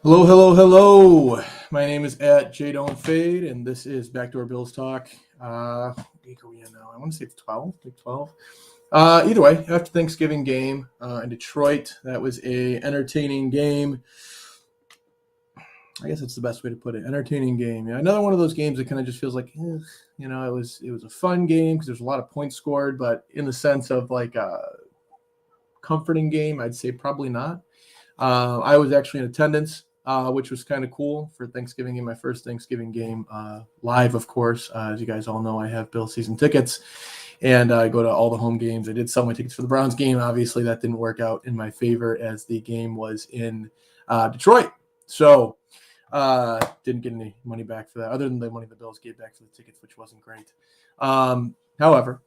Hello, hello, hello. My name is at J Don't Fade, and this is Backdoor Bills Talk. What week are we in now? I want to say it's 12, week 12. Either way, after Thanksgiving game in Detroit, that was a entertaining game. I guess that's the best way to put it. Entertaining game. Yeah, another one of those games that kind of just feels like, it was a fun game because there's a lot of points scored, but in the sense of like a comforting game, I'd say probably not. I was actually in attendance, which was kind of cool for Thanksgiving game, my first Thanksgiving game live, of course. As you guys all know, I have Bill season tickets, and I go to all the home games. I did sell my tickets for the Browns game. Obviously, that didn't work out in my favor as the game was in Detroit. So didn't get any money back for that, other than the money the Bills gave back for the tickets, which wasn't great. However,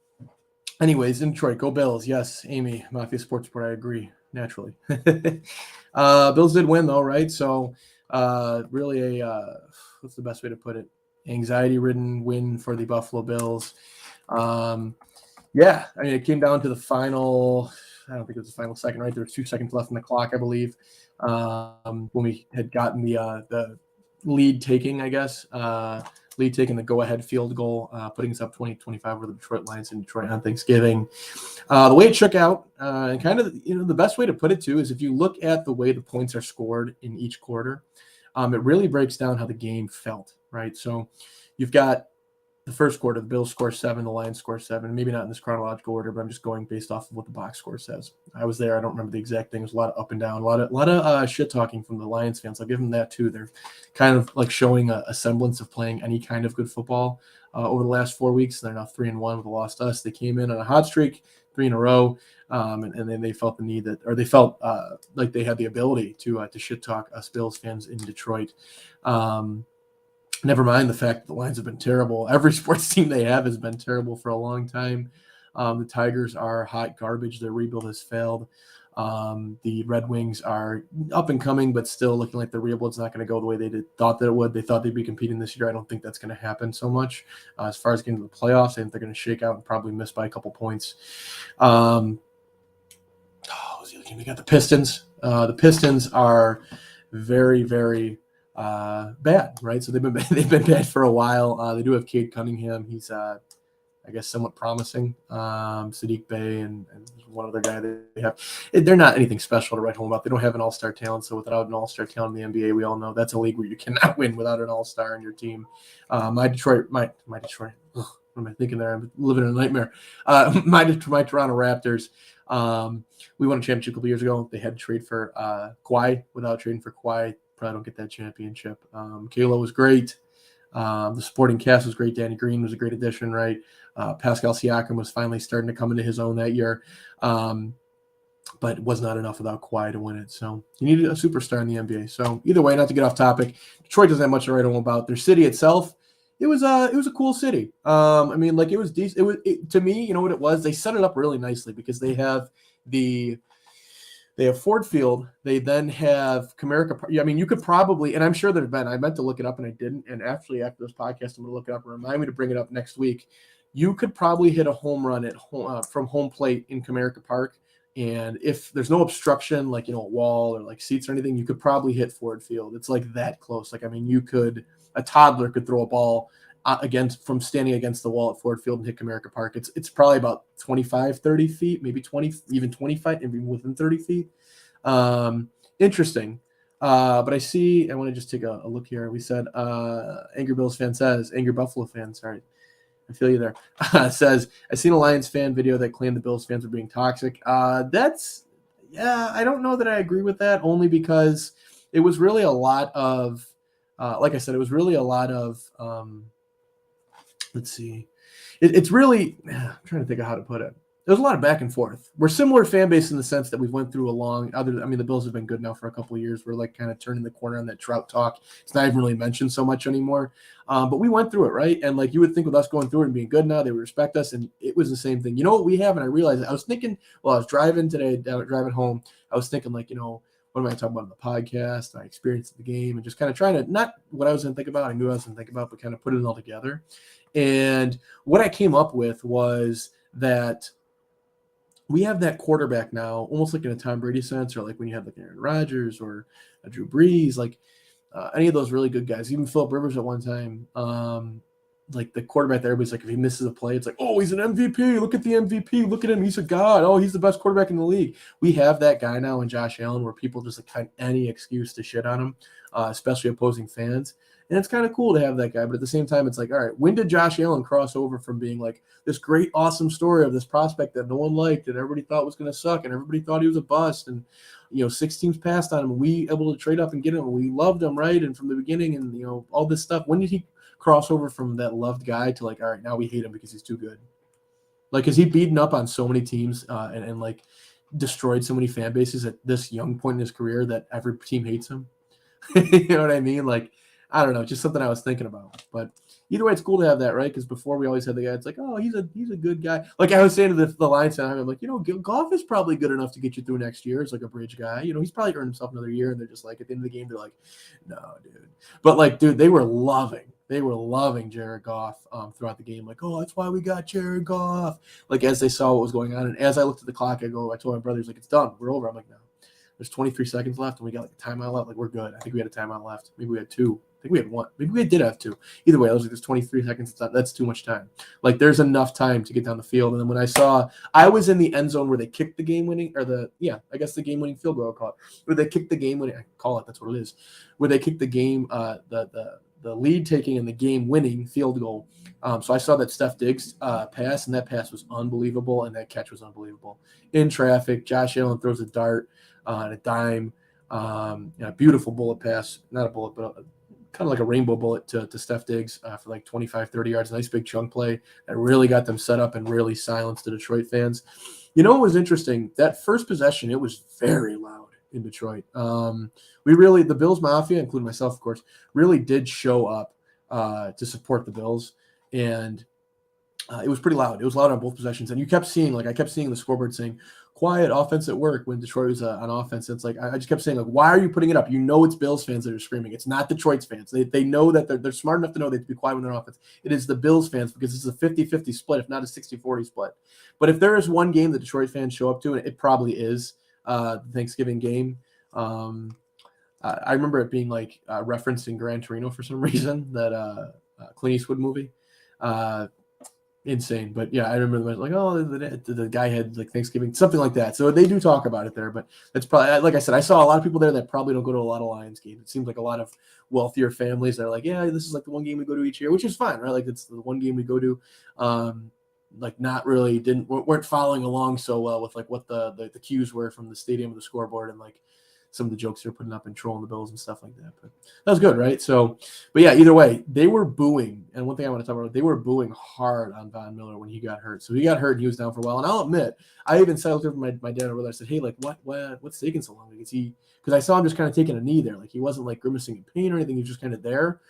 anyways, in Detroit, go Bills. Yes, Amy, Mafia Sports Report, I agree, naturally. Bills did win, though, right? So really what's the best way to put it? Anxiety-ridden win for the Buffalo Bills. Yeah, I mean, it came down to the final, I don't think it was the final second, right? There was 2 seconds left in the clock, I believe, when we had gotten the lead taking, I guess, lead taking the go-ahead field goal, putting us up 20-25 over the Detroit Lions in Detroit on Thanksgiving. The way it shook out, and kind of, the best way to put it, too, is if you look at the way the points are scored in each quarter, it really breaks down how the game felt, right? So you've got the first quarter, the Bills score 7, the Lions score 7. Maybe not in this chronological order, but I'm just going based off of what the box score says. I was there. I don't remember the exact thing. There's a lot of up and down, a lot of shit talking from the Lions fans. I'll give them that too. They're kind of like showing a semblance of playing any kind of good football over the last 4 weeks. They're now 3-1 with a loss to us. They came in on a hot streak, 3 in a row, and then they felt the need that, or they felt like they had the ability to shit talk us Bills fans in Detroit. Never mind the fact that the Lions have been terrible. Every sports team they have has been terrible for a long time. The Tigers are hot garbage. Their rebuild has failed. The Red Wings are up and coming, but still looking like the rebuild's not going to go the way they thought that it would. They thought they'd be competing this year. I don't think that's going to happen so much. As far as getting to the playoffs, I think they're going to shake out and probably miss by a couple points. We got the Pistons. The Pistons are very, very bad, right? So they've been bad for a while. They do have Cade Cunningham. He's I guess somewhat promising. Sadiq Bey and one other guy they have. They're not anything special to write home about. They don't have an all-star talent. So without an all-star talent in the NBA, we all know that's a league where you cannot win without an all-star in your team. My Detroit. Ugh, what am I thinking there? I'm living in a nightmare. My Toronto Raptors. We won a championship a couple years ago. They had to trade for Kawhi. Without trading for Kawhi, probably don't get that championship. Kayla was great. The supporting cast was great. Danny Green was a great addition, right? Pascal Siakam was finally starting to come into his own that year, but it was not enough without Kawhi to win it. So you needed a superstar in the NBA. So either way, not to get off topic, Detroit doesn't have much to write home about. Their city itself, it was a cool city. I mean, like, it was decent. To me, you know what it was? They set it up really nicely because they have Ford Field. They then have Comerica Park. I mean, you could probably, and I'm sure there have been, I meant to look it up and I didn't. And actually, after this podcast, I'm going to look it up and remind me to bring it up next week. You could probably hit a home run at home, from home plate in Comerica Park. And if there's no obstruction, like, a wall or like seats or anything, you could probably hit Ford Field. It's like that close. Like, I mean, a toddler could throw a ball from standing against the wall at Ford Field and hit Comerica Park. It's probably about 25, 30 feet, maybe 20, even 25, even within 30 feet. Interesting. But I want to just take a look here. We said, Angry Buffalo fan, sorry. I feel you there. Says, I seen a Lions fan video that claimed the Bills fans were being toxic. I don't know that I agree with that, only because it was really a lot of, like I said, it was really a lot of, let's see. It's really, I'm trying to think of how to put it. There's a lot of back and forth. We're similar fan base in the sense that we've went through the Bills have been good now for a couple of years. We're like kind of turning the corner on that Trout talk. It's not even really mentioned so much anymore. But we went through it, right? And like, you would think with us going through it and being good now, they would respect us. And it was the same thing. You know what we have? And I realized, I was thinking, I was driving today, driving home, I was thinking, like, what am I talking about in the podcast? My experience of the game, and just kind of trying to, not what I was going to think about, I knew I was going to think about, but kind of put it all together. And what I came up with was that we have that quarterback now, almost like in a Tom Brady sense, or like when you have like Aaron Rodgers or a Drew Brees, like any of those really good guys, even Philip Rivers at one time. Like the quarterback, there, everybody's like, if he misses a play, it's like, oh, he's an MVP. Look at the MVP. Look at him. He's a god. Oh, he's the best quarterback in the league. We have that guy now in Josh Allen, where people just like find any excuse to shit on him, especially opposing fans. And it's kind of cool to have that guy. But at the same time, it's like, all right, when did Josh Allen cross over from being like this great, awesome story of this prospect that no one liked and everybody thought was going to suck and everybody thought he was a bust, and 6 teams passed on him, and we able to trade up and get him, and we loved him, right? And from the beginning, and all this stuff. When did he cross over from that loved guy to like, all right, now we hate him because he's too good? Like, is he beaten up on so many teams and like destroyed so many fan bases at this young point in his career that every team hates him? You know what I mean? Like, I don't know, just something I was thinking about. But either way, it's cool to have that, right? Because before we always had the guy, it's like, oh, he's a good guy. Like I was saying to the Lions fan, I'm like, Goff is probably good enough to get you through next year as like a bridge guy. He's probably earned himself another year. And they're just like, at the end of the game, they're like, no, dude. But like, dude, they were loving Jared Goff throughout the game. Like, oh, that's why we got Jared Goff. Like, as they saw what was going on. And as I looked at the clock, I told my brother, he's like, it's done. We're over. I'm like, no. There's 23 seconds left, and we got like a timeout left. Like, we're good. I think we had a timeout left. Maybe we had 2. I think we had 1. Maybe we did have 2. Either way, I was like, there's 23 seconds. That's too much time. Like, there's enough time to get down the field. And then when I was in the end zone where they kicked the game-winning, or the game-winning field goal, I'll call it. Where they kicked the game-winning, I call it, that's what it is. Where they kicked the game, the lead-taking and the game-winning field goal. So I saw that Steph Diggs pass, and that pass was unbelievable, and that catch was unbelievable. In traffic, Josh Allen throws a dart and a dime, a beautiful bullet pass, not a bullet, but kind of like a rainbow bullet to Steph Diggs for like 25, 30 yards. Nice big chunk play that really got them set up and really silenced the Detroit fans. What was interesting? That first possession, it was very loud in Detroit. The Bills Mafia, including myself, of course, really did show up to support the Bills. And it was pretty loud. It was loud on both possessions. And I kept seeing the scoreboard saying, quiet offense at work when Detroit was on offense. It's like, I just kept saying, like, why are you putting it up? It's Bills fans that are screaming. It's not Detroit's fans. They know that they're smart enough to know they have to be quiet when they're on offense. It is the Bills fans, because it's a 50-50 split, if not a 60-40 split. But if there is one game that Detroit fans show up to, and it probably is the Thanksgiving game. I remember it being like referenced in Gran Torino for some reason, that Clint Eastwood movie. Insane. But yeah, I remember like, oh, the guy had like Thanksgiving, something like that. So they do talk about it there, but that's probably, like I said, I saw a lot of people there that probably don't go to a lot of Lions games. It seems like a lot of wealthier families that are like, yeah, this is like the one game we go to each year, which is fine, right? Like, it's the one game we go to. Like, not really weren't following along so well with like what the cues were from the stadium or the scoreboard, and like some of the jokes they're putting up and trolling the Bills and stuff like that. But that was good, right? So, but yeah, either way, they were booing. And one thing I want to talk about, they were booing hard on Von Miller when he got hurt. So he got hurt and he was down for a while. And I'll admit, I even said to my dad or brother, I said, hey, like, what's taking so long? Because I saw him just kind of taking a knee there. Like, he wasn't like grimacing in pain or anything. He was just kind of there.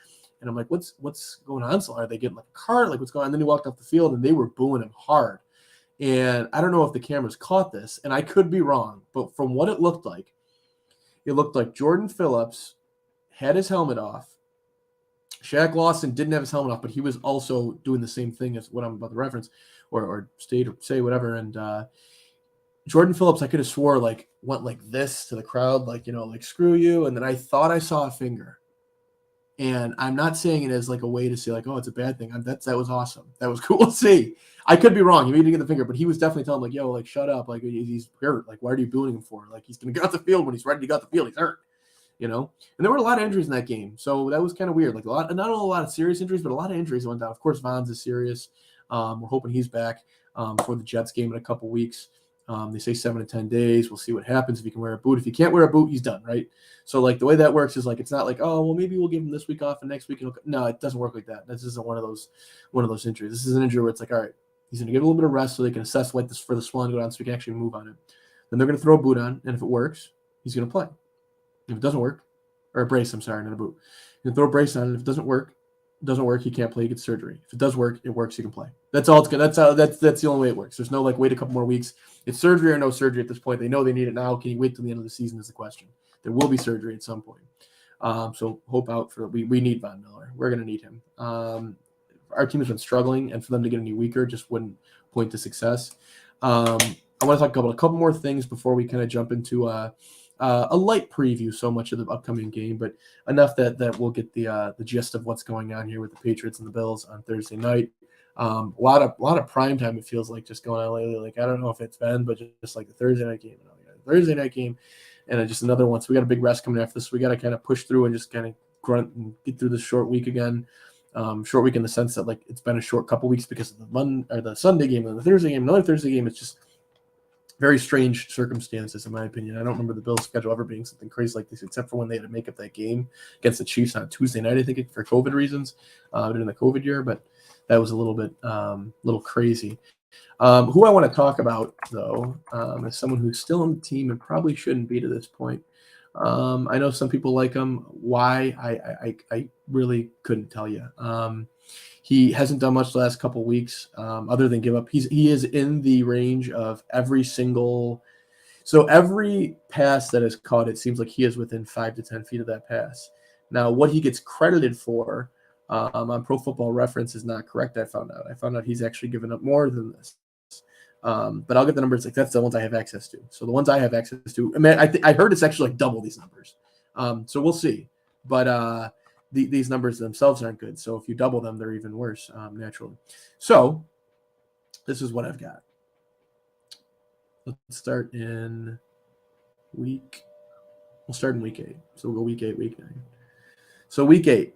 And I'm like, what's going on? So are they getting like a cart? Like, what's going on? And then he walked off the field and they were booing him hard. And I don't know if the cameras caught this, and I could be wrong, but from what it looked like Jordan Phillips had his helmet off. Shaq Lawson didn't have his helmet off, but he was also doing the same thing as what I'm about to reference, or state or say whatever. And Jordan Phillips, I could have swore, like, went like this to the crowd, like, like, screw you. And then I thought I saw a finger. And I'm not saying it as like a way to say like, oh, it's a bad thing. That was awesome. That was cool to see. I could be wrong. He maybe didn't get the finger, but he was definitely telling him like, yo, like, shut up. Like, he's hurt. Like, why are you booing him for? Like, he's going to get off the field when he's ready to get off the field. He's hurt, And there were a lot of injuries in that game. So that was kind of weird. Like, not only a lot of serious injuries, but a lot of injuries went down. Of course, Vons is serious. We're hoping he's back for the Jets game in a couple weeks. They say 7 to 10 days. We'll see what happens if he can wear a boot. If he can't wear a boot, he's done, right? So, like, the way that works is, like, it's not like, oh, well, maybe we'll give him this week off and next week. No, it doesn't work like that. This isn't one of those injuries. This is an injury where it's like, all right, he's going to get a little bit of rest so they can assess what this for the swelling to go down so we can actually move on it. Then they're going to throw a boot on, and if it works, he's going to play. If it doesn't work, or a brace, I'm sorry, not a boot. You can throw a brace on, and if it doesn't work, he can't play, he gets surgery. If it does work, it works, he can play. That's all it's good. That's the only way it works. There's no like wait a couple more weeks. It's surgery or no surgery at this point. They know they need it now. Can you wait till the end of the season is the question. There will be surgery at some point. So hope out for we need Von Miller. We're gonna need him. Our team has been struggling, and for them to get any weaker just wouldn't point to success. I want to talk about a couple more things before we kind of jump into a light preview so much of the upcoming game, but enough that we'll get the gist of what's going on here with the Patriots and the Bills on Thursday night. A lot of prime time, it feels like, just going on lately. Like, I don't know if it's been, but just like the Thursday night game, and just another one. So we got a big rest coming after this. We got to kind of push through and just kind of grunt and get through this short week again. Short week in the sense that, like, it's been a short couple weeks because of the Sunday game and the Thursday game, another Thursday game. It's just very strange circumstances, in my opinion. I don't remember the Bills' schedule ever being something crazy like this, except for when they had to make up that game against the Chiefs on Tuesday night, I think, for COVID reasons, during the COVID year. But that was a little crazy. Who I want to talk about, though, is someone who's still on the team and probably shouldn't be to this point. I know some people like him. Why? I really couldn't tell you. He hasn't done much the last couple weeks, other than give up. He is in the range of every pass that is caught, it seems like he is within 5 to 10 feet of that pass. Now, what he gets credited for on Pro Football Reference is not correct. I found out he's actually given up more than this. But I'll get the numbers. Like, that's the ones I have access to. So the ones I have access to, I mean, I heard it's actually like double these numbers. So we'll see. But these numbers themselves aren't good. So if you double them, they're even worse, naturally. So this is what I've got. Let's start in week. We'll start in week 8. So we'll go week 8, week 9. So week 8,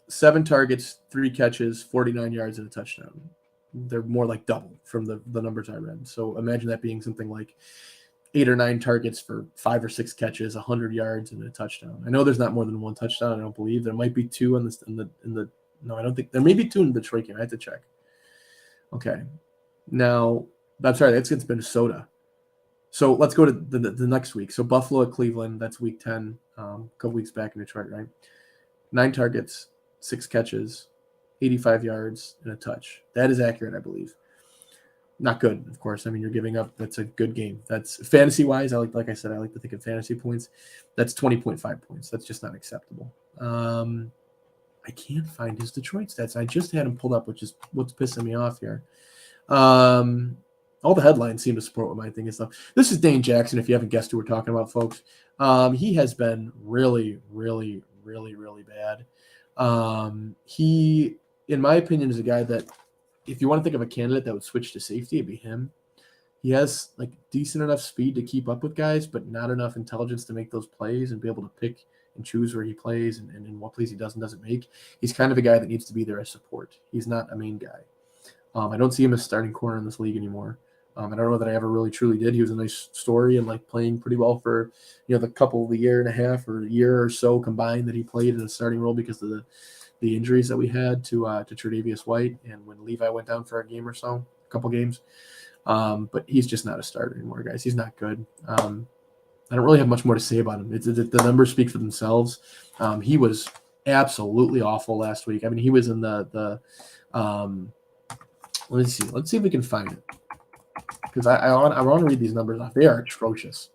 7 targets, 3 catches, 49 yards, and a touchdown. They're more like double from the numbers I read. So imagine that being something like 8 or 9 targets for 5 or 6 catches, 100 yards, and a touchdown. I know there's not more than 1 touchdown. I don't believe there might be 2 in the. No, I don't think there may be 2 in the Detroit game. I have to check. Okay, now I'm sorry, that's against Minnesota. So let's go to the next week. So Buffalo at Cleveland. That's week 10. A couple weeks back in Detroit, right? 9 targets, 6 catches, 85 yards, and a touch. That is accurate, I believe. Not good, of course. I mean, you're giving up. That's a good game. That's fantasy-wise. Like I said, I like to think of fantasy points. That's 20.5 points. That's just not acceptable. I can't find his Detroit stats. I just had him pulled up, which is what's pissing me off here. All the headlines seem to support what my thing is, though. This is Dane Jackson, if you haven't guessed who we're talking about, folks. He has been really, really, really, really bad. He, in my opinion, is a guy that, if you want to think of a candidate that would switch to safety, it'd be him. He has like decent enough speed to keep up with guys, but not enough intelligence to make those plays and be able to pick and choose where he plays and what plays he does and doesn't make. He's kind of a guy that needs to be there as support. He's not a main guy. I don't see him as starting corner in this league anymore. I don't know that I ever really truly did. He was a nice story and like playing pretty well for, the couple of the year and a half or a year or so combined that he played in a starting role because of the injuries that we had to Tre'Davious White and when Levi went down for a game or so, a couple games. But he's just not a starter anymore, guys. He's not good. I don't really have much more to say about him. The numbers speak for themselves. He was absolutely awful last week. I mean, he was in the let's see if we can find it. Because I want to read these numbers off. They are atrocious.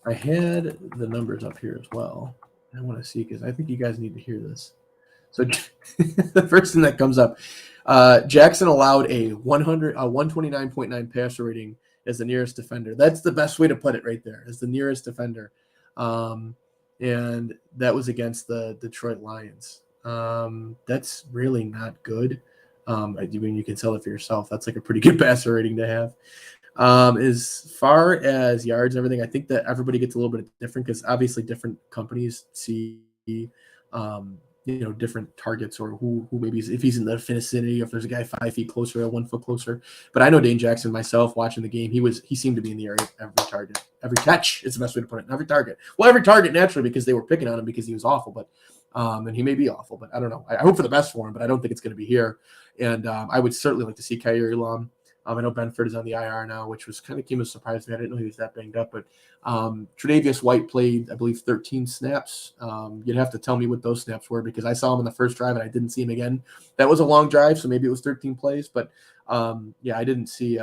I had the numbers up here as well. I want to see because I think you guys need to hear this. So the first thing that comes up, Jackson allowed a 129.9 passer rating as the nearest defender. That's the best way to put it right there, as the nearest defender. And that was against the Detroit Lions. That's really not good. I mean, you can tell it for yourself. That's like a pretty good passer rating to have. As far as yards and everything, I think that everybody gets a little bit different because obviously different companies see, different targets or who maybe if he's in the vicinity, if there's a guy 5 feet closer or 1 foot closer. But I know Dane Jackson myself watching the game, he seemed to be in the area every target, every catch is the best way to put it. Every target. Well, every target naturally because they were picking on him because he was awful, but and he may be awful, but I don't know. I hope for the best for him, but I don't think it's going to be here. And I would certainly like to see Kyrie Elam. I know Benford is on the IR now, which came as a surprise to me. I didn't know he was that banged up, but Tre'Davious White played, I believe, 13 snaps. You'd have to tell me what those snaps were because I saw him in the first drive and I didn't see him again. That was a long drive, so maybe it was 13 plays, but I didn't see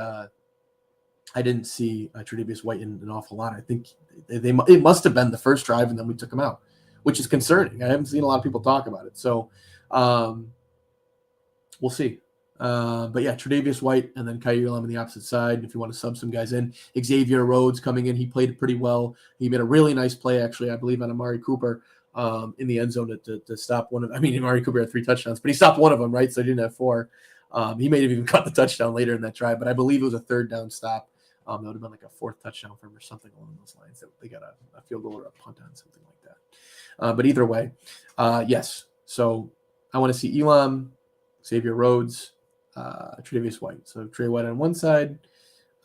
Tre'Davious White in an awful lot. I think it must have been the first drive and then we took him out, which is concerning. I haven't seen a lot of people talk about it, so we'll see. But yeah, Tre'Davious White and then Kyrie Elam on the opposite side. If you want to sub some guys in, Xavier Rhodes coming in, he played pretty well. He made a really nice play, actually, I believe, on Amari Cooper in the end zone to stop one of. I mean, Amari Cooper had 3 touchdowns, but he stopped one of them, right? So he didn't have 4. He may have even cut the touchdown later in that drive, but I believe it was a 3rd down stop. That would have been like a 4th touchdown for him or something along those lines. That they got a field goal or a punt on, something like that. But either way, yes. So I want to see Elam, Xavier Rhodes, Tre'Davious White. So Trey White on one side.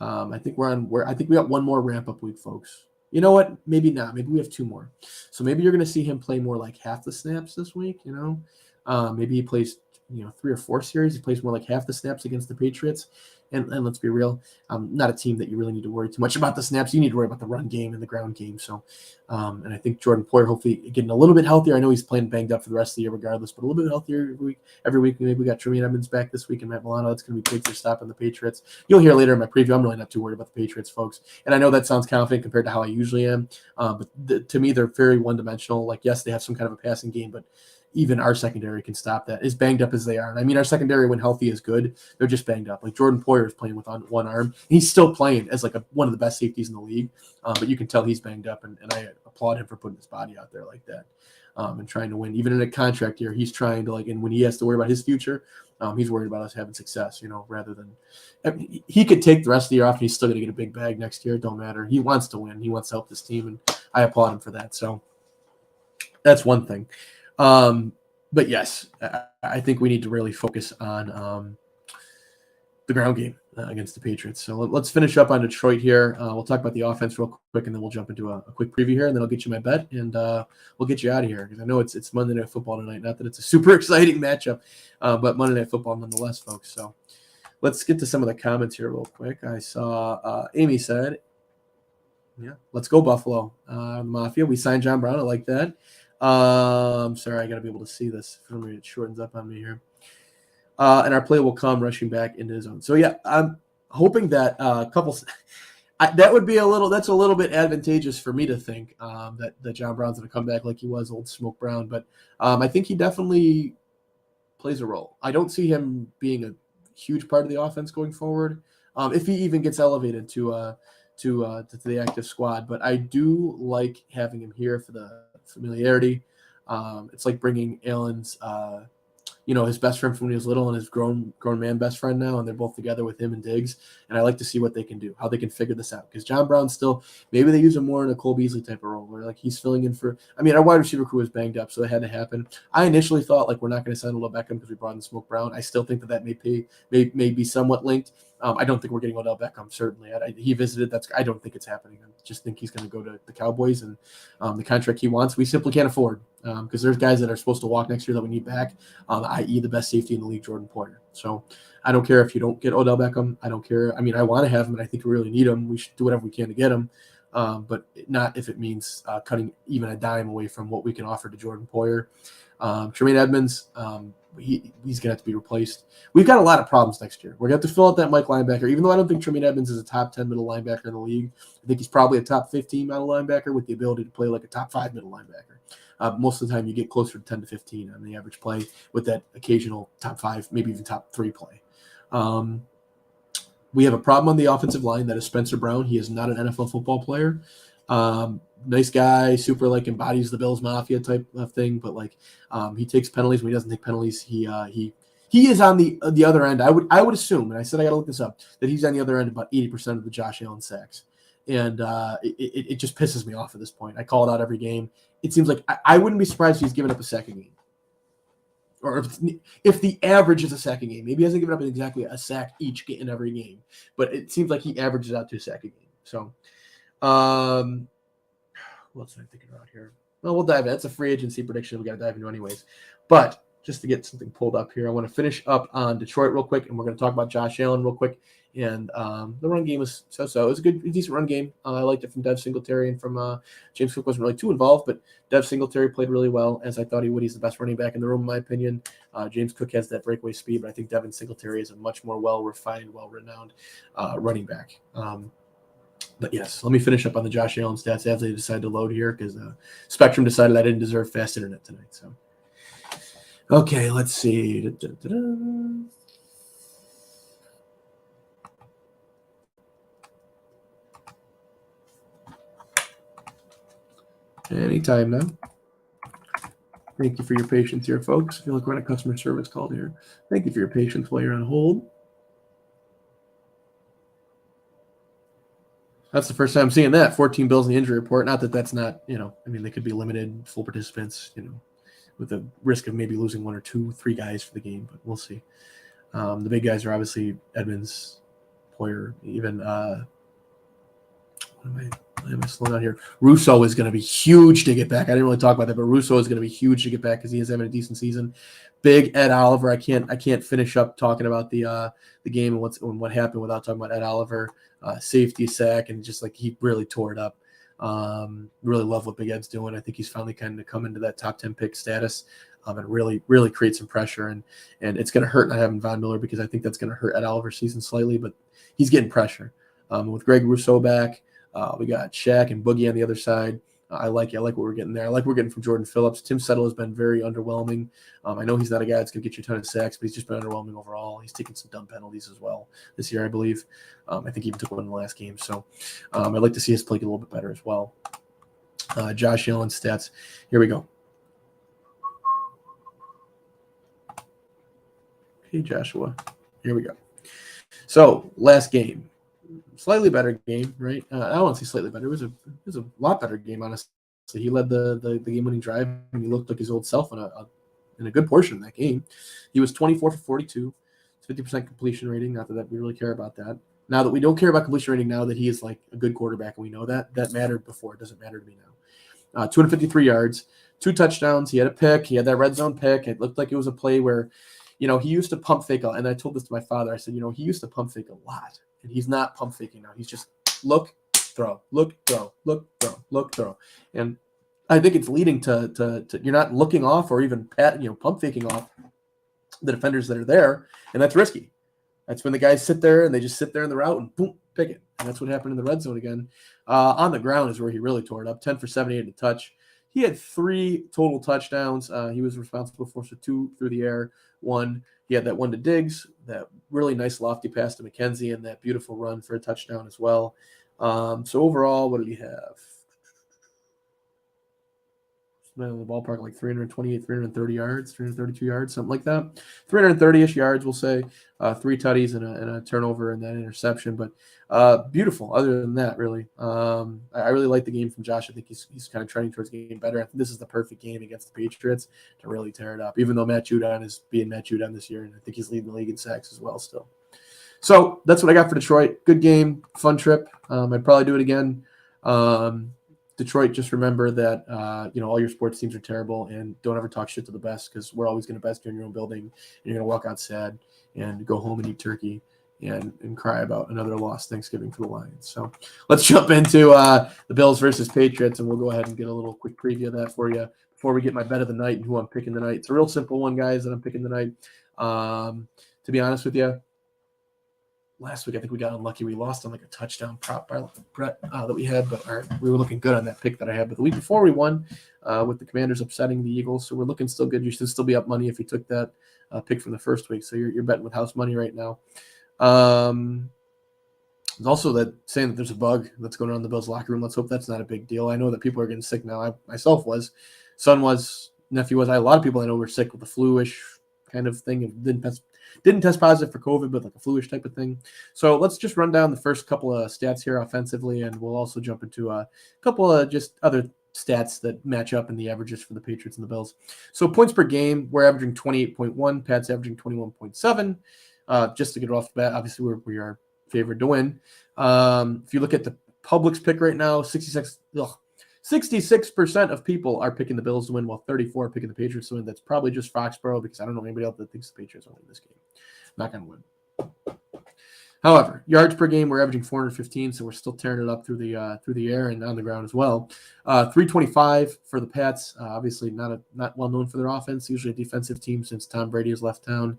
I think I think we got one more ramp up week, folks. You know what? Maybe not. Maybe we have 2 more. So maybe you're going to see him play more like half the snaps this week. Maybe he plays 3 or 4 series. He plays more like half the snaps against the Patriots. And let's be real, not a team that you really need to worry too much about the snaps. You need to worry about the run game and the ground game. So, and I think Jordan Poyer hopefully getting a little bit healthier. I know he's playing banged up for the rest of the year regardless, but a little bit healthier every week. Maybe we got Tremaine Edmonds back this week and Matt Milano. That's going to be big for stopping the Patriots. You'll hear later in my preview. I'm really not too worried about the Patriots, folks. And I know that sounds confident compared to how I usually am, but to me, they're very one-dimensional. Like, yes, they have some kind of a passing game, but even our secondary can stop that, as banged up as they are. And I mean, our secondary, when healthy, is good. They're just banged up. Like Jordan Poyer is playing with one arm. And he's still playing as like one of the best safeties in the league. But you can tell he's banged up, and I applaud him for putting his body out there like that and trying to win. Even in a contract year, he's trying to and when he has to worry about his future, he's worried about us having success, rather than he could take the rest of the year off and he's still going to get a big bag next year. It don't matter. He wants to win. He wants to help this team, and I applaud him for that. So that's one thing. But yes, I think we need to really focus on the ground game against the Patriots. So let's finish up on Detroit here. We'll talk about the offense real quick, and then we'll jump into a quick preview here, and then I'll get you my bet, and we'll get you out of here because I know it's Monday Night Football tonight. Not that it's a super exciting matchup, but Monday Night Football nonetheless, folks. So let's get to some of the comments here real quick. I saw Amy said, yeah, let's go Buffalo. Mafia, we signed John Brown. I like that. Sorry, I got to be able to see this. For me, it shortens up on me here. And our play will come rushing back into his zone. So yeah, I'm hoping that that would be that's a little bit advantageous for me to think that John Brown's going to come back like he was old Smoke Brown. But I think he definitely plays a role. I don't see him being a huge part of the offense going forward. If he even gets elevated to the active squad, but I do like having him here for the familiarity. It's like bringing Allen's, his best friend from when he was little and his grown man best friend now, and they're both together with him and Diggs. And I like to see what they can do, how they can figure this out. Because John Brown still, maybe they use him more in a Cole Beasley type of role, where like he's filling in for. I mean, our wide receiver crew was banged up, so it had to happen. I initially thought we're not going to sign Odell Beckham because we brought in Smoke Brown. I still think that may be somewhat linked. I don't think we're getting Odell Beckham, certainly. He visited. I don't think it's happening. I just think he's going to go to the Cowboys, and the contract he wants, we simply can't afford because there's guys that are supposed to walk next year that we need back, i.e. the best safety in the league, Jordan Poyer. So I don't care if you don't get Odell Beckham. I don't care. I mean, I want to have him, and I think we really need him. We should do whatever we can to get him, but not if it means cutting even a dime away from what we can offer to Jordan Poyer. Tremaine Edmonds, he's going to have to be replaced. We've got a lot of problems next year. We're going to have to fill out that Mike linebacker, even though I don't think Tremaine Edmonds is a top 10 middle linebacker in the league. I think he's probably a top 15 middle linebacker with the ability to play like a top 5 middle linebacker. Most of the time you get closer to 10 to 15 on the average play with that occasional top 5, maybe even top 3 play. We have a problem on the offensive line that is Spencer Brown. He is not an NFL football player. Nice guy, super embodies the Bills Mafia type of thing, but he takes penalties. When he doesn't take penalties, he is on the other end. I would assume, and I said I got to look this up, that he's on the other end about 80% of the Josh Allen sacks, and it just pisses me off at this point. I call it out every game. It seems like I wouldn't be surprised if he's given up a sack a game, or if the average is a sack a game. Maybe he hasn't given up exactly a sack each in every game, but it seems like he averages out to a sack a game. So. What's I'm thinking about here? Well, we'll dive in. That's a free agency prediction we got to dive into anyways. But just to get something pulled up here, I want to finish up on Detroit real quick, and we're going to talk about Josh Allen real quick. And the run game was so-so. It was a decent run game. I liked it from Dev Singletary and from James Cook wasn't really too involved, but Dev Singletary played really well, as I thought he would. He's the best running back in the room, in my opinion. James Cook has that breakaway speed, but I think Devin Singletary is a much more well-refined, well-renowned running back. But yes, let me finish up on the Josh Allen stats as they decide to load here because Spectrum decided I didn't deserve fast internet tonight. So, okay, let's see. Anytime now. Thank you for your patience here, folks. I feel like we're on a customer service call here. Thank you for your patience while you're on hold. That's the first time I'm seeing that. 14 Bills in the injury report. Not that that's not, they could be limited, full participants, with the risk of maybe losing 1 or 2, 3 guys for the game, but we'll see. The big guys are obviously Edmonds, Poyer, even why am I slowing down here? Russo is going to be huge to get back. I didn't really talk about that, but Russo is going to be huge to get back because he is having a decent season. Big Ed Oliver. I can't finish up talking about the game and what happened without talking about Ed Oliver. Safety sack, and just like he really tore it up. Really love what Big Ed's doing. I think he's finally kind of come into that top 10 pick status, and really create some pressure. And it's going to hurt not having Von Miller because I think that's going to hurt Ed Oliver's season slightly, but he's getting pressure. With Greg Rousseau back, we got Shaq and Boogie on the other side. I like what we're getting there. I like what we're getting from Jordan Phillips. Tim Settle has been very underwhelming. I know he's not a guy that's going to get you a ton of sacks, but he's just been underwhelming overall. He's taken some dumb penalties as well this year, I believe. I think he even took one in the last game. So I'd like to see his play get a little bit better as well. Josh Allen's stats. Here we go. Okay, Joshua. Here we go. So last game. Slightly better game, right? I don't want to say slightly better. It was a lot better game, honestly. He led the game-winning drive, and he looked like his old self in a good portion of that game. He was 24 for 42, 50% completion rating. Not that we really care about that. Now that we don't care about completion rating, now that he is like a good quarterback, and we know that mattered before. It doesn't matter to me now. 253 yards, 2 touchdowns. He had a pick. He had that red zone pick. It looked like it was a play where, he used to pump fake. And I told this to my father. I said, he used to pump fake a lot. And he's not pump faking now. He's just look, throw, look, throw, look, throw, look, throw. And I think it's leading to you're not looking off or even pump faking off the defenders that are there, and that's risky. That's when the guys sit there and they just sit there in the route and boom, pick it. And that's what happened in the red zone again. On the ground is where he really tore it up. 10 for 78 to touch. He had 3 total touchdowns. He was responsible for 2 through the air, 1. He had that one to Diggs, that really nice lofty pass to McKenzie, and that beautiful run for a touchdown as well. So overall, what did he have? In the ballpark, like 328, 330 yards, 332 yards, something like that. 330-ish yards, we'll say. 3 tutties and a turnover and that interception. But beautiful. Other than that, really. I really like the game from Josh. I think he's kind of trending towards getting better. I think this is the perfect game against the Patriots to really tear it up, even though Matt Judon is being Matt Judon this year, and I think he's leading the league in sacks as well still. So that's what I got for Detroit. Good game, fun trip. I'd probably do it again. Detroit, just remember that, all your sports teams are terrible, and don't ever talk shit to the best, because we're always going to best you in your own building, and you're going to walk out sad and go home and eat turkey and cry about another lost Thanksgiving for the Lions. So let's jump into the Bills versus Patriots, and we'll go ahead and get a little quick preview of that for you before we get my bet of the night and who I'm picking tonight. It's a real simple one, guys, that I'm picking tonight. To be honest with you, last week I think we got unlucky. We lost on like a touchdown prop by Brett that we had, but we were looking good on that pick that I had. But the week before we won with the Commanders upsetting the Eagles, so we're looking still good. You should still be up money if you took that pick from the first week. So you're betting with house money right now. There's also that saying that there's a bug that's going on in the Bills locker room. Let's hope that's not a big deal. I know that people are getting sick now. I myself was, son was, nephew was. I had a lot of people I know were sick with the flu-ish kind of thing. It didn't test positive for COVID, but like a flu-ish type of thing. So let's just run down the first couple of stats here offensively, and we'll also jump into a couple of just other stats that match up in the averages for the Patriots and the Bills. So points per game, we're averaging 28.1. Pat's averaging 21.7. Just to get it off the bat, obviously we are favored to win. If you look at the public's pick right now, 66% of people are picking the Bills to win, while 34% are picking the Patriots to win. That's probably just Foxborough, because I don't know anybody else that thinks the Patriots will win this game. Not going to win. However, yards per game, we're averaging 415, so we're still tearing it up through the air and on the ground as well. 325 for the Pats. Obviously, not well known for their offense. Usually a defensive team since Tom Brady has left town.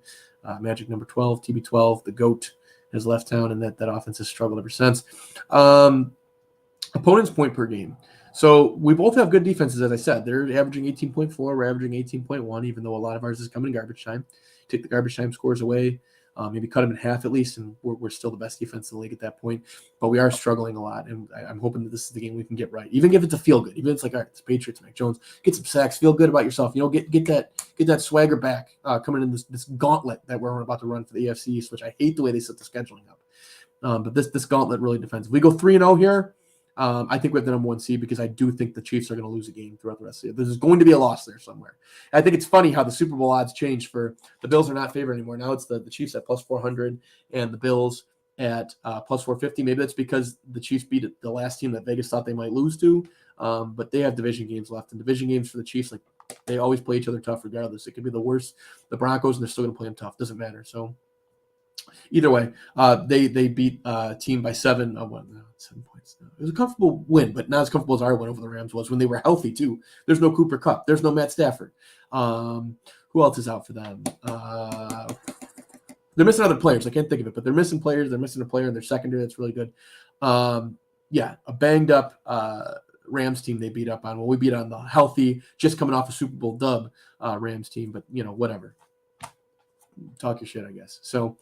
Magic number 12, TB12, the GOAT, has left town, and that offense has struggled ever since. Opponents' point per game. So we both have good defenses, as I said. They're averaging 18.4. We're averaging 18.1, even though a lot of ours is coming in garbage time. Take the garbage time scores away. maybe cut them in half at least, and we're still the best defense in the league at that point. But we are struggling a lot, and I'm hoping that this is the game we can get right. Even if it's a feel good, even if it's like, all right, it's Patriots, Mac Jones, get some sacks, feel good about yourself. Get that swagger back coming in this gauntlet that we're about to run for the AFC East, which I hate the way they set the scheduling up. But this gauntlet really defends. If we go 3-0 here, I think we have the number 1 seed because I do think the Chiefs are going to lose a game throughout the rest of the year. There's going to be a loss there somewhere. I think it's funny how the Super Bowl odds changed for the Bills are not favored anymore. Now it's the Chiefs at plus 400 and the Bills at plus 450. Maybe that's because the Chiefs beat the last team that Vegas thought they might lose to. But they have division games left, and division games for the Chiefs, like they always play each other tough regardless. It could be the worst, the Broncos, and they're still going to play them tough. Doesn't matter. So either way, they beat a team by 7 points. It was a comfortable win, but not as comfortable as our win over the Rams was when they were healthy too. There's no Cooper Kupp. There's no Matt Stafford. Who else is out for them? They're missing other players. I can't think of it, but they're missing players. They're missing a player in their secondary that's really good. A banged up Rams team they beat up on. Well, we beat on the healthy, just coming off a Super Bowl dub Rams team, but whatever. Talk your shit, I guess. So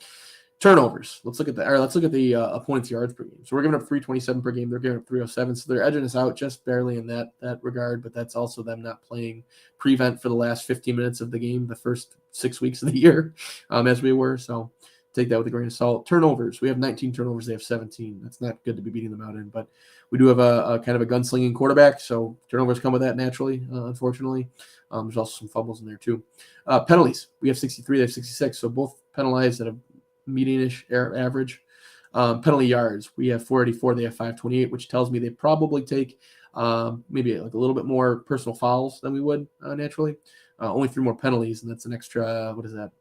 turnovers. Let's look at the opponent's yards per game. So we're giving up 327 per game. They're giving up 307. So they're edging us out just barely in that regard, but that's also them not playing prevent for the last 15 minutes of the game, the first 6 weeks of the year, as we were. So take that with a grain of salt. Turnovers. We have 19 turnovers. They have 17. That's not good to be beating them out in, but we do have a kind of a gunslinging quarterback. So turnovers come with that naturally, unfortunately. There's also some fumbles in there too. Penalties. We have 63. They have 66. So both penalized at a median-ish average. Penalty yards. We have 484. They have 528, which tells me they probably take maybe like a little bit more personal fouls than we would naturally. Only 3 more penalties, and that's an extra, what is that?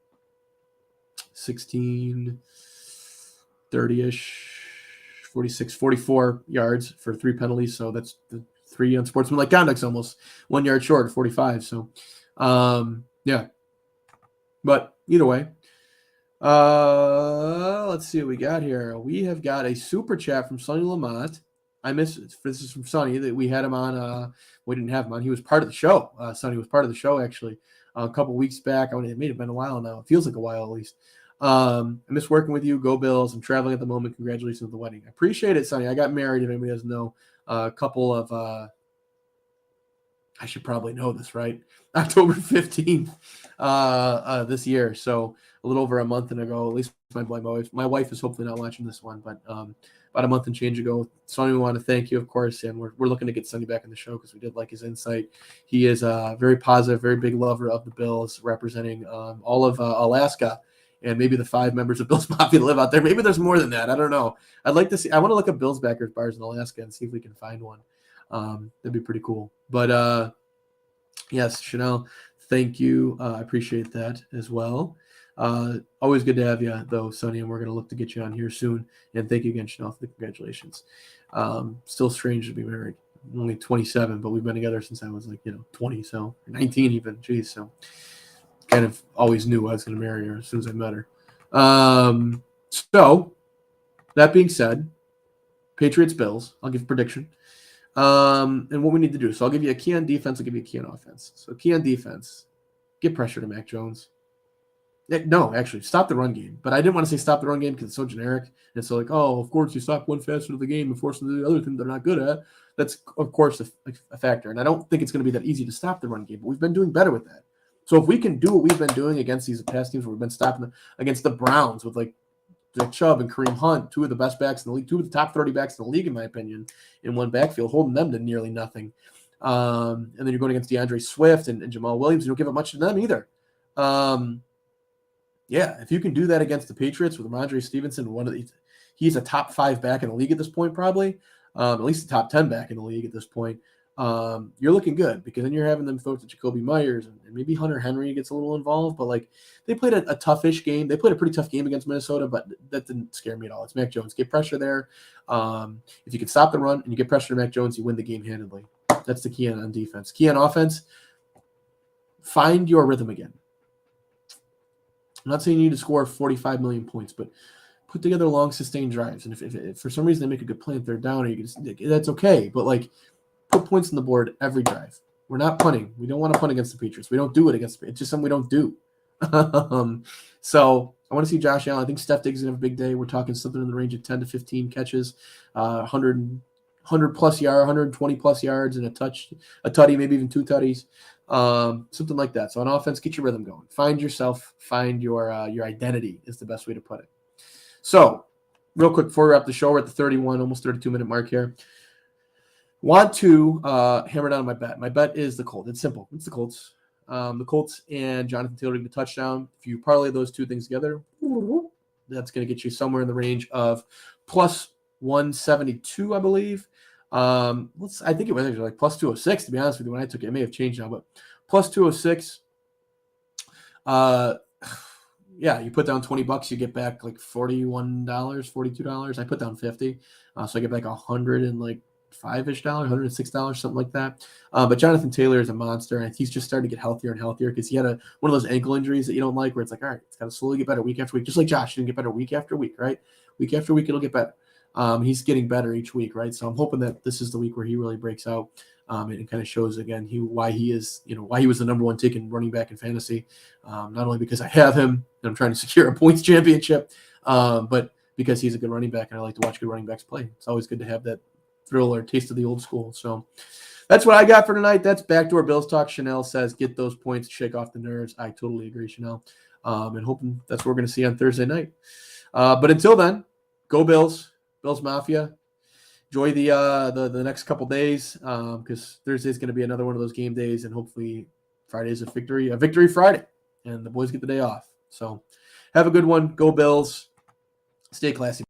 16, 30-ish, 46, 44 yards for 3 penalties. So that's the 3 unsportsmanlike conducts, almost 1 yard short of 45. So, yeah. But either way, let's see what we got here. We have got a super chat from Sonny Lamont. This is from Sonny that we had him on. We didn't have him on. He was part of the show. Sonny was part of the show actually a couple weeks back. It may have been a while now. It feels like a while at least. I miss working with you. Go Bills. I'm traveling at the moment. Congratulations on the wedding. I appreciate it, Sonny. I got married, if anybody doesn't know. A couple of I should probably know this, right? October 15th this year. So a little over a month ago, at least my wife is hopefully not watching this one, but about a month and change ago. Sonny, we want to thank you, of course, and we're looking to get Sonny back on the show because we did like his insight. He is a very positive, very big lover of the Bills, representing all of Alaska and maybe the 5 members of Bills Mafia that live out there. Maybe there's more than that. I don't know. I'd like to see. I want to look up Bills backers bars in Alaska and see if we can find one. That'd be pretty cool. But yes, Chanel, thank you. I appreciate that as well. Always good to have you, though, Sonny, and we're going to look to get you on here soon. And thank you again, Chanel, for the congratulations. Still strange to be married. I'm only 27, but we've been together since I was 20, so 19 even. Jeez, so kind of always knew I was going to marry her as soon as I met her. So that being said, Patriots, Bills. I'll give a prediction. And what we need to do. So I'll give you a key on defense. I'll give you a key on offense. So key on defense, get pressure to Mac Jones. No, actually, stop the run game. But I didn't want to say stop the run game because it's so generic. And so of course, you stop one facet of the game and force them to do the other thing they're not good at. That's, of course, a factor. And I don't think it's going to be that easy to stop the run game. But we've been doing better with that. So if we can do what we've been doing against these past teams where we've been stopping them, against the Browns with Nick Chubb and Kareem Hunt, 2 of the best backs in the league, 2 of the top 30 backs in the league, in my opinion, in one backfield, holding them to nearly nothing. And then you're going against DeAndre Swift and Jamal Williams. You don't give up much to them either. Yeah, if you can do that against the Patriots with Ramondre Stevenson, he's a top 5 back in the league at this point, probably, at least a top 10 back in the league at this point. You're looking good because then you're having them throw to Jacoby Myers and maybe Hunter Henry gets a little involved, but they played a toughish game. They played a pretty tough game against Minnesota, but that didn't scare me at all. It's Mac Jones. Get pressure there. If you can stop the run and you get pressure to Mac Jones, you win the game handedly. That's the key on defense. Key on offense, find your rhythm again. I'm not saying you need to score 45 million points, but put together long, sustained drives. And if for some reason they make a good play on 3rd down, that's okay. But put points on the board every drive. We're not punting. We don't want to punt against the Patriots. We don't do it against the Patriots. It's just something we don't do. So I want to see Josh Allen. I think Steph Diggs is going to have a big day. We're talking something in the range of 10 to 15 catches, 100 plus yard, 120 plus yards, and a tutty, maybe even 2 tutties, something like that. So on offense, get your rhythm going. Find yourself. Find your identity is the best way to put it. So real quick before we wrap the show, we're at the 31, almost 32-minute mark here. Want to hammer down my bet. My bet is the Colts. It's simple. It's the Colts. The Colts and Jonathan Taylor get a touchdown. If you parlay those two things together, that's going to get you somewhere in the range of plus 172, I believe. I think it was actually like plus 206, to be honest with you. When I took it, it may have changed now, but plus 206. Yeah, you put down $20, you get back like $41, $42. I put down 50, so I get back $105-ish, $106, something like that. But Jonathan Taylor is a monster, and he's just starting to get healthier and healthier because he had one of those ankle injuries that you don't like, where it's like, all right, it's got to slowly get better week after week, just like Josh didn't get better week after week, right? Week after week, it'll get better. He's getting better each week, right? So I'm hoping that this is the week where he really breaks out. And it kind of shows again why he was the number one taken running back in fantasy. Not only because I have him and I'm trying to secure a points championship, but because he's a good running back and I like to watch good running backs play. It's always good to have that thrill or taste of the old school. So that's what I got for tonight. That's Backdoor Bills Talk. Chanel says, get those points, shake off the nerves. I totally agree, Chanel. And hoping that's what we're going to see on Thursday night. But until then, go Bills, Bills Mafia. Enjoy the next couple days because Thursday's going to be another one of those game days, and hopefully Friday's a victory Friday, and the boys get the day off. So have a good one. Go Bills. Stay classy.